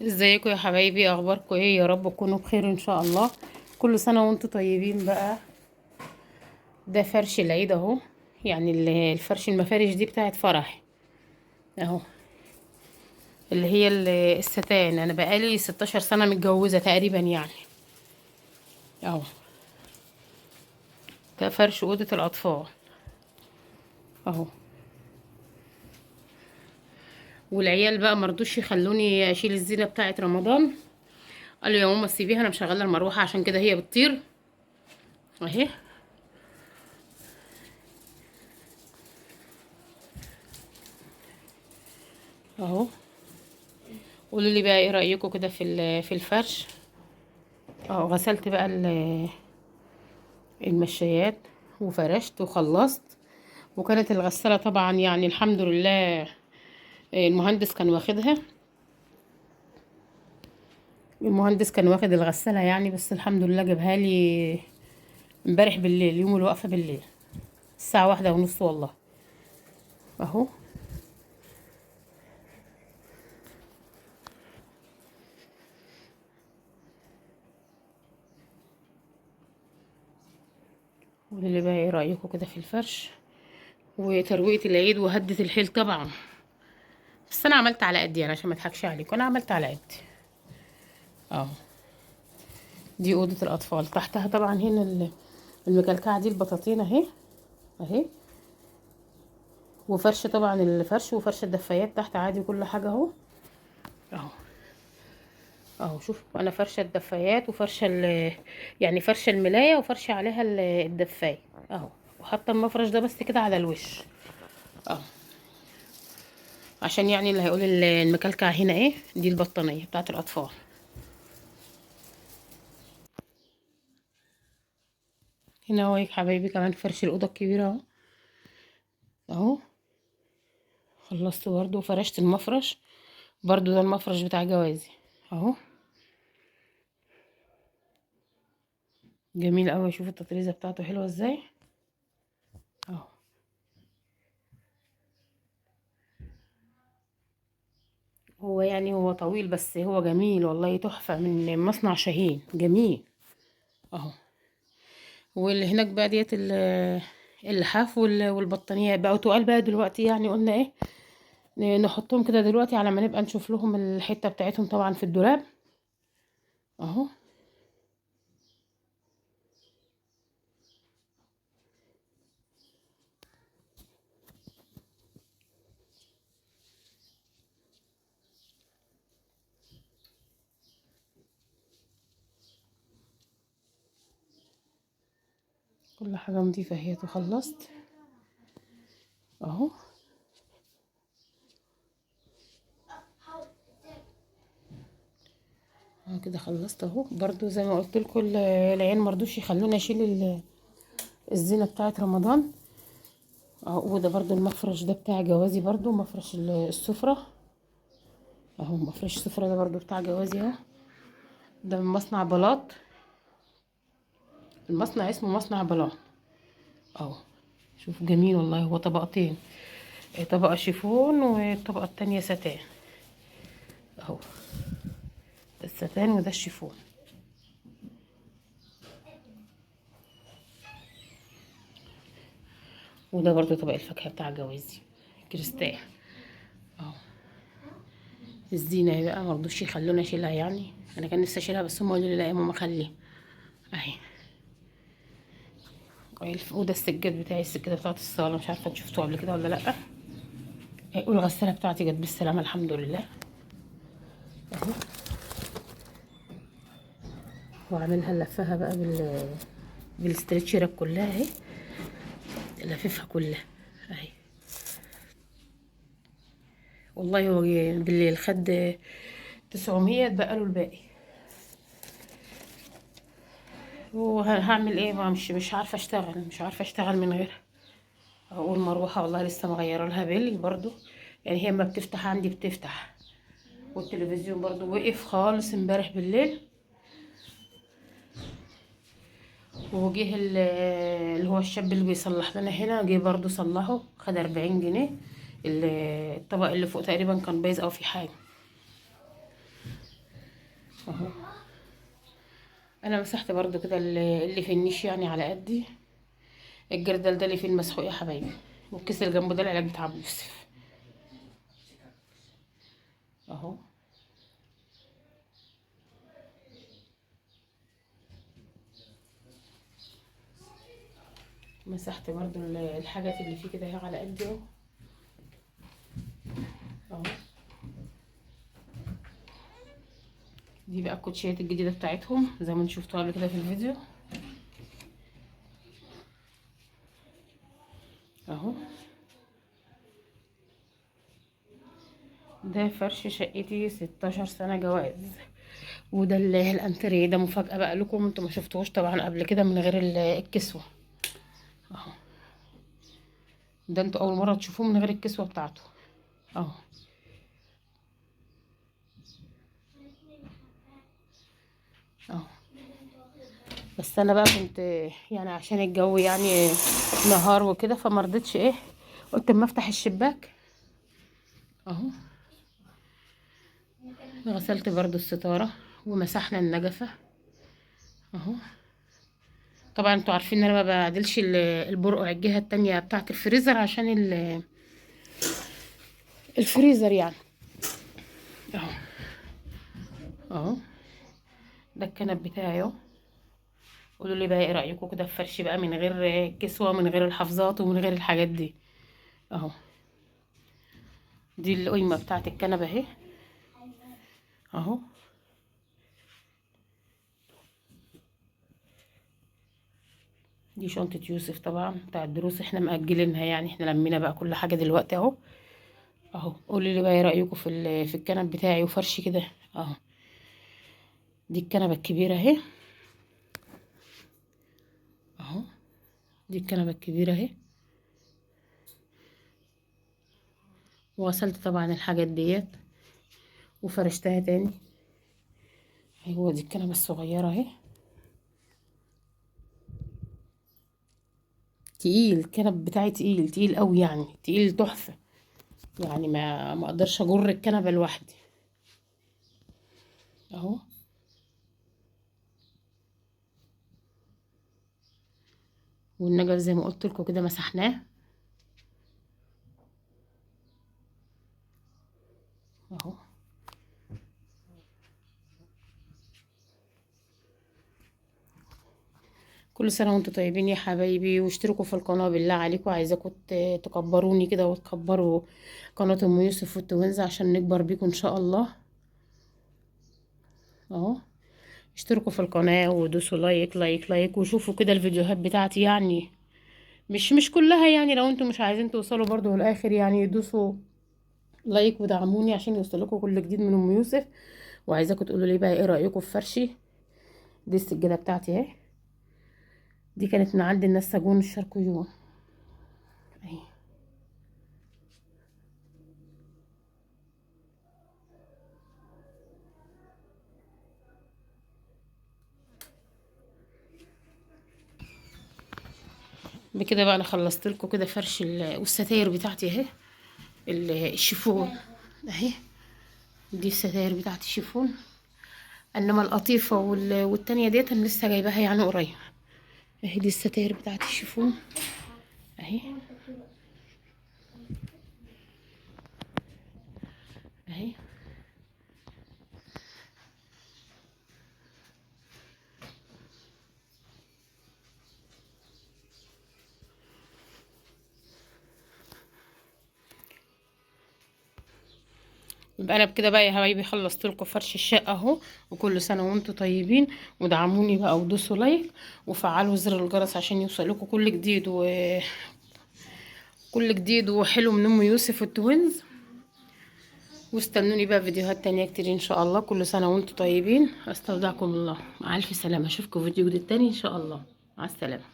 ازيكم يا حبايبي؟ اخباركم ايه؟ يا رب تكونوا بخير ان شاء الله. كل سنه وانتم طيبين بقى. ده فرش العيد اهو. يعني الفرش المفارش دي بتاعت فرح اهو. اللي هي الستان. انا بقالي 16 سنه متجوزه تقريبا يعني. اهو. ده فرش اوضه الاطفال اهو. والعيال بقى مرضوش يخلوني اشيل الزينه بتاعت رمضان. قالوا يا ماما سيبيها، انا مشغله المروحه عشان كده هي بتطير اهي. اهو. قولوا لي بقى ايه رايكم كده في الفرش. اه غسلت بقى المشايات وفرشت وخلصت. وكانت الغسالة طبعا يعني الحمد لله المهندس كان واخدها. المهندس كان واخد الغسالة يعني، بس الحمد لله جابها لي امبارح بالليل، يوم الوقفة بالليل الساعة 1:30 والله. اهو. قولوا لي بقى ايه رأيكم كده في الفرش وترويقة العيد وهدة الحيل طبعا. بس انا عملت على قدي يعني، عشان ما اضحكش عليكم، انا عملت على قدي. اهو. دي أوضة الأطفال، تحتها طبعا هنا المكلكعة دي البطاطين اهي. اهي. وفرش طبعا الفرش وفرش الدفايات تحت عادي وكل حاجة اهو. اهو. اهو شوف انا فرشة الدفايات وفرشة يعني فرشة الملاية وفرشة عليها الدفاية اهو. وحاطة المفرش ده بس كده على الوش اهو. عشان يعني اللي هيقول المكلكع هنا ايه، دي البطانية بتاعت الأطفال. هنا اهو يا حبايبي كمان فرش الأوضة الكبيرة اهو. اهو. خلصت برضو وفرشت المفرش. برضو ده المفرش بتاع جوازي اهو. جميل قوي، شوف التطريزة بتاعته حلوة ازاي اهو. هو يعني هو طويل بس هو جميل والله، تحفة من مصنع شاهين، جميل اهو. واللي هناك بقى ديت اللحاف والبطانية بقوا تقال بقى دلوقتي، يعني قلنا ايه نحطهم كده دلوقتي على ما نبقى نشوف لهم الحتة بتاعتهم طبعا في الدولاب اهو. كل حاجة نضيفة اهي وخلصت اهو. اهو كده خلصت اهو. برضو زي ما قلت لكم العيال مرضوش يخلوني اشيل الزينة بتاعت رمضان اهو. وده برضو المفرش ده بتاع جوازي، برضو مفرش السفرة اهو. مفرش السفرة ده برضو بتاع جوازي اهو. ده من مصنع بلاط. المصنع اسمه مصنع بلاط اهو. شوف جميل والله، هو طبقتين، طبقة شيفون والطبقة التانية ستان اهو. ده الستان وده الشيفون. وده برضو طبق الفاكهة بتاع جوازي كريستال اهو. الزينة اهي بقى مرضوش يخلوني اشيلها يعني، انا كان نفسي اشيلها بس هم قالوا لي لا يا ماما خليها اهي. وده السجاد بتاعي، السجادة بتاعت الصالة، مش عارفة انت شفتوه قبل كده ولا لا. والغسالة بتاعتي جت بالسلامة الحمد لله اهو. واعملها لفها بقى بالاسترتشرات كلها اهي، لففها كلها اهي. والله هو بالليل خد 900، اتبقى له الباقي. وهعمل ايه بقى؟ مش عارفه اشتغل، مش عارفه اشتغل من غيرها. اقول مروحه والله لسه مغيره لها بيل برضو، يعني هي ما بتفتح عندي بتفتح. والتلفزيون برضو وقف خالص امبارح بالليل. وجه اللي هو الشاب اللي بيصلح لنا هنا، جه برضو صلحه، خد 40 جنيه. الطبق اللي فوق تقريبا كان بايظ او في حاجه اهو. انا مسحت برضو كده اللي في النيش يعني على قدي. الجردل ده اللي فيه المسحوق يا حبايبي، والكيس اللي جنبه ده العلاج بتاع ابو يوسف اهو. مسحت برضو الحاجات اللي فيه كده اهي على قدي اهو اهو. دي بقى الكوتشيات الجديده بتاعتهم زي ما انتوا شفتوها قبل كده في الفيديو اهو. ده فرش شقتي 16 سنه جواز. وده الانتريه ده مفاجاه بقى لكم، انتوا ما شفتوهوش طبعا قبل كده من غير الكسوه اهو. ده انتوا اول مره تشوفوه من غير الكسوه بتاعته اهو اهو. بس انا بقى كنت يعني عشان الجو يعني نهار وكده فمرضتش ايه، قلت اما افتح الشباك اهو. غسلت برضو الستاره ومسحنا النجفه اهو. طبعا انتوا عارفين ان انا ما بعدلش البرقع الجهه التانية بتاعه الفريزر عشان الفريزر يعني اهو اهو. ده الكنب بتاعي اهو. قولوا لي بقى ايه رايكم كده في فرش بقى من غير كسوه، من غير الحفاظات ومن غير الحاجات دي اهو. دي القيمه بتاعه الكنبه اهي اهو. دي شنطه يوسف طبعا بتاع الدروس، احنا مأجلينها يعني، احنا لمينا بقى كل حاجه دلوقتي اهو اهو. قولوا لي بقى ايه رايكم في في الكنب بتاعي وفرش كده اهو. دي الكنبه الكبيره اهي اهو. دي الكنبه الكبيره اهي. وغسلت طبعا الحاجات ديت وفرشتها تاني. ايوه دي الكنبه الصغيره اهي. تقيل الكنب بتاعي، تقيل تقيل قوي يعني، تقيل تحفه يعني، ما اقدرش اجر الكنبه لوحدي اهو. والنجف زي ما قلت لكم كده مسحناه اهو. كل سنه وانتم طيبين يا حبايبي، واشتركوا في القناه بالله عليكم، عايزاكم تكبروني كده وتكبروا قناه ام يوسف والتوينز عشان نكبر بيكم ان شاء الله اهو. اشتركوا في القناه ودوسوا لايك لايك لايك، وشوفوا كده الفيديوهات بتاعتي يعني، مش كلها يعني، لو انتم مش عايزين توصلوا برضو للاخر يعني دوسوا لايك ودعموني عشان يوصلكوا كل جديد من ام يوسف. وعايزاكم تقولوا لي بقى ايه رايكم في فرشي. دي السجاده بتاعتي اهي. دي كانت من عند النساجون الشرقيون اهي. بكده بقى انا خلصت لكم كده فرش والستاير بتاعتي اهي. الشيفون اهي. دي الستاير بتاعتي الشيفون. انما القطيفه والتانية ديت انا لسه جايباها يعني قريب اهي. دي الستاير بتاعتي الشيفون اهي اهي. يبقى انا بكده بقى يا حبايبي خلصت لكم فرش الشقه اهو. وكل سنه وانتم طيبين، ودعموني بقى ودوسوا لايك وفعلوا زر الجرس عشان يوصلكوا كل جديد كل جديد وحلو من ام يوسف والتوينز. واستنوني بقى فيديوهات تانية كتير ان شاء الله. كل سنه وانتم طيبين، استودعكم الله، مع الف سلامه، اشوفكم فيديو جديد تاني ان شاء الله. مع السلامه.